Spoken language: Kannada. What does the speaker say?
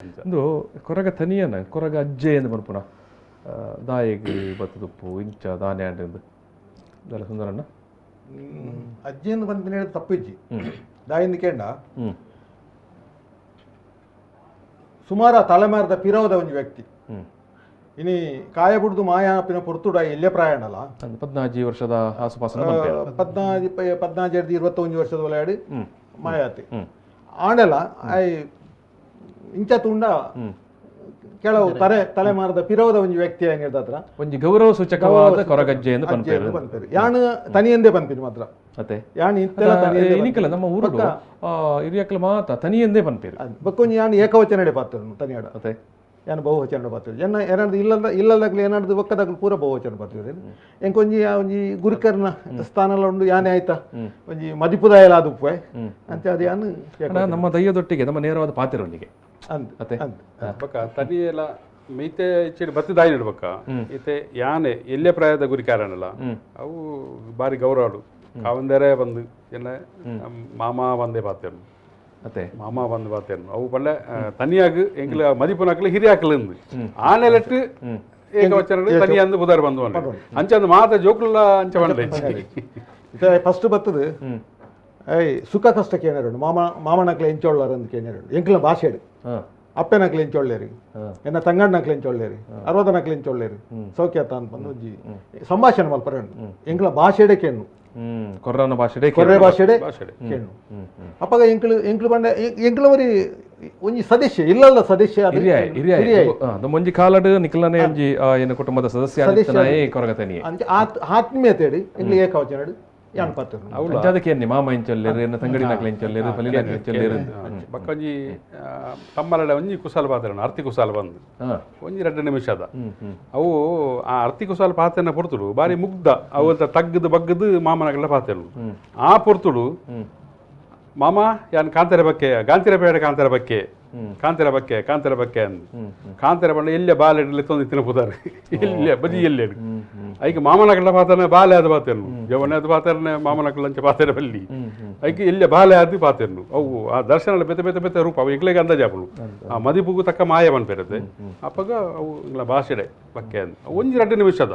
ಒಂದು ಕೊರಗ ತನಿಯನ ಕೊರಗ ಅಜ್ಜೆ ಎಂದು ಬರ್ಪುನ ದಾಯಿಗೆ ಬತ್ತದುಪ್ಪು ಇಂಚ ದಾನೆ ಅಂಡಿಂದು ಇದೆಲ್ಲ ಸುಂದರಣ್ಣ ಅಜ್ಜಿ ಎಂದು ಬಂದು ಹೇಳಿದ ತಪ್ಪಿಜ್ಜಿ ದಾಯಿಂದ ಕೇಂಡ ಸುಮಾರು ತಲೆಮಾರದ ಪಿರೋದ ಒಂದು ವ್ಯಕ್ತಿ ಇನಿ ಕಾಯಬುಡ್ದು ಮಾಯಾಪಿನ ಪುರ್ತುಡ ಎಲ್ಲೇ ಪ್ರಯಾಣಲ್ಲ 14 ವರ್ಷದ ಆಸುಪಾಸನ 21 ವರ್ಷದ ಒಳಗಡೆ ಮಾಯಾತಿ ಆಂಡಲ್ಲ ಇಂಚ ತುಂಡ ಕೆಲವು ತಲೆಮಾರದ ಪಿರೋದ ಒಂದು ವ್ಯಕ್ತಿ ಹೆಂಗಿರ್ದತ್ರ ಒಂದು ಗೌರವ ಸೂಚಕವಾದ ಕೊರಗಜ್ಜೆ ಎಂದು ಬಂದ್ಪೇರು ಯಾನು ತನಿಯಂದೇ ಬಂದ್ಪೇರು ಮಾತ್ರ ಮತ್ತೆ ಯಾನು ಇನಿಕಲ್ಲ ನಮ್ಮ ಊರು ಹಿರಿಯಕ್ಕಲು ಮಾತ ತನಿಯಂದೇ ಬಂದ್ಪೇರು ಬಕ್ಕೊಂದು ಯಾನು ಏಕವಚನಡೆ ಪಾತ್ರ ತನಿಯಾಡ ಮತ್ತೆ ಯಾನು ಬಹುವಚನ ಪಾತ್ರ ಏನಾದ್ರು ಇಲ್ಲದಾಗ್ಲಿ ಏನಾದ್ರು ಒಕ್ಕದಾಗ್ಲಿ ಪೂರ ಬಹುವಚನ ಪಾತ್ರ ಎಂಕೊಂಜಿ ಒಂಜಿ ಗುರುಕರ್ನ ಸ್ಥಾನ ಉಂಡು ಯಾನೇ ಆಯ್ತಾ ಒಂಜಿ ಮದಿಪುದಾಯಲ ಅದು ಉಪ್ಪೆ ಅಂತ ಅದು ಯಾನು ನಮ್ಮ ದಯ್ಯದೊಟ್ಟಿಗೆ ನಮ್ಮ ನೇರವಾದ ಪಾತ್ರರೊಂದಿಗೆ ಅಂತ ಬಕ್ಕ ತನಿಯೆಲ್ಲ ಮೈತೆ ಇಚ್ಚಿಡ್ ಬತ್ತಿದಾಯಿ ಇಡ್ಬೇಕ ಈತೆ ಯಾನೆ ಎಲ್ಲೇ ಪ್ರಾಯದ ಗುರಿ ಕಾರಣಲ್ಲ ಅವು ಬಾರಿ ಗೌರವಡು ಅವಂದೇರೆ ಬಂದು ಏನ ಮಾಮ ಬಂದೇ ಪಾತೇನು ಮತ್ತೆ ಮಾಮ ಬಂದು ಪಾತೇನು ಅವು ಪಳ್ಳೆ ತನಿಯಾಗ ಎಂಕ್ಲ ಮದಿಪುನಕ್ಲ ಹಿರಿಯಾಕ್ಲಿಂದು ಆನೆಲೆಟ್ಟು ಏಕವಚನ ತನಿಯ ಅಂದು ಬುಧಾರ ಬಂದು ಅಂಚಂದು ಮಾತ ಜೋಕ್ಲ ಅಂಚ ಬಂದ ಫಸ್ಟ್ ಬತ್ತದು ಸುಖ ಕಷ್ಟಕ್ಕೆ ಏನಾರು ಮಾಮನಕ್ಲೆ ಎಂಚೊಳ್ಳಾರ ಅಂತ ಏನಾರು ಎಂಕ್ಲ ಭಾಷೆಡು ಅಪ್ಪೆನಕ್ಲೆ ಎಂಚೊಳ್ಳೇರಿ ಎನ್ನ ತಂಗಣ್ಣಕ್ಲೆ ಎಂಚೊಳ್ಳೇರಿ ಅರವದನಕ್ಲೆ ಎಂಚೊಳ್ಳೇರಿ ಸೌಖ್ಯತ ಅಂತ ಬಂದು ಸಂಭಾಷಣೆ ಮಲ್ಪರ ಎಂಕ್ಲ ಭಾಷೆಡೆ ಕೇನು ಕೊರ್ರನ ಭಾಷೆಡೆ ಕೊರ್ರೆ ಭಾಷೆಡೆ ಕೇನು ಅಪ್ಪಾಗ ಎಂಕ್ಲು ಬಂಡ ಎಂಕ್ಲವರಿ ಒಂಜಿ ಸದಸ್ಯ ಇಲ್ಲಲ್ಲ ಸದಸ್ಯ ಒಂಜಿ ಕಾಲಡ್ ನಿಖಲನೆ ಒಂಜಿ ಏನು ಕುಟುಂಬದ ಸದಸ್ಯ ಕೊರಗತನಿ ಆತ್ಮೀಯತೆ ಎಂಕ್ಲು ಏಕವಚನ ಯಾನ್ ಪಾತ್ರ ಅದಕ್ಕೆ ಮಾಮ ಎಂಚೊಲ್ಲೇರು ಎನ್ನ ತಂಗಡಿ ನಕ್ಲೆ ಎಂಚೊಲ್ಲೇರು ಪಲಿನಕ್ಲೆ ಎಂಚೊಲ್ಲೇರು ಬಕ್ಕೊಂಜಿ ತಮ್ಮರಡೆ ಒಂಜಿ ಕುಸಾಲ ಪಾತ್ರ ಅರ್ತಿ ಕುಸಾಲ ಬಂದು ಒಂಜಿ 2 ನಿಮಿಷದ ಅವು ಆ ಅರ್ತಿ ಕುಸಾಲ ಪಾತ್ರನ ಪೊರ್ತುಡು ಬಾರಿ ಮುಗ್ಧ ಅವು ತಗ್ಗದು ಬಗ್ಗದು ಮಾಮನಗಲ ಪಾತ್ರೆಲು ಆ ಪೊರ್ತುಡು ಮಾಮ ಯಾನ್ ಕಾಂತೆರ ಬಕ್ಕೆ ಗಾಂತಿರ ಬೇಡ ಕಾಂತೆರ ಬಕ್ಕೆ ಅಂದು ಕಾಂತೆರ ಬಂಡ ಎಲ್ಲೇ ಬಾಲೆ ತೊಂದು ತಿನ್ನ ಪುದಾರೆ ಎಲ್ಲೇ ಬದಿ ಎಲ್ಲೇ ಐಕೆ ಮಾಮನಕಲ್ಲ ಪಾತ್ರನೆ ಬಾಲೆ ಆದ ಪಾತೆರ್ನು ಜವನೆ ಆದ ಪಾತ್ರನೆ ಮಾಮನಕಲ್ಲಂಚ ಪಾತೆರ ಬಲ್ಲಿ ಐಕೆ ಎಲ್ಲೇ ಬಾಲೆ ಆದ ಪಾತೆರ್ನು ಅವು ಆ ದರ್ಶನ ಬೆತೆ ರೂಪ ಅವು ಎಗ್ಲೆಗೆ ಅಂದಾಜಾಪಲು ಆ ಮದಿಪುಗು ತಕ್ಕ ಮಾಯ ಬಂದ್ಪೇರತ್ತೆ ಅಪ್ಪಗ ಅವು ಭಾಷೆಡೆ ಬಕ್ಕೆ ಅಂದು ಒಂಜಿ 2 ನಿಮಿಷದ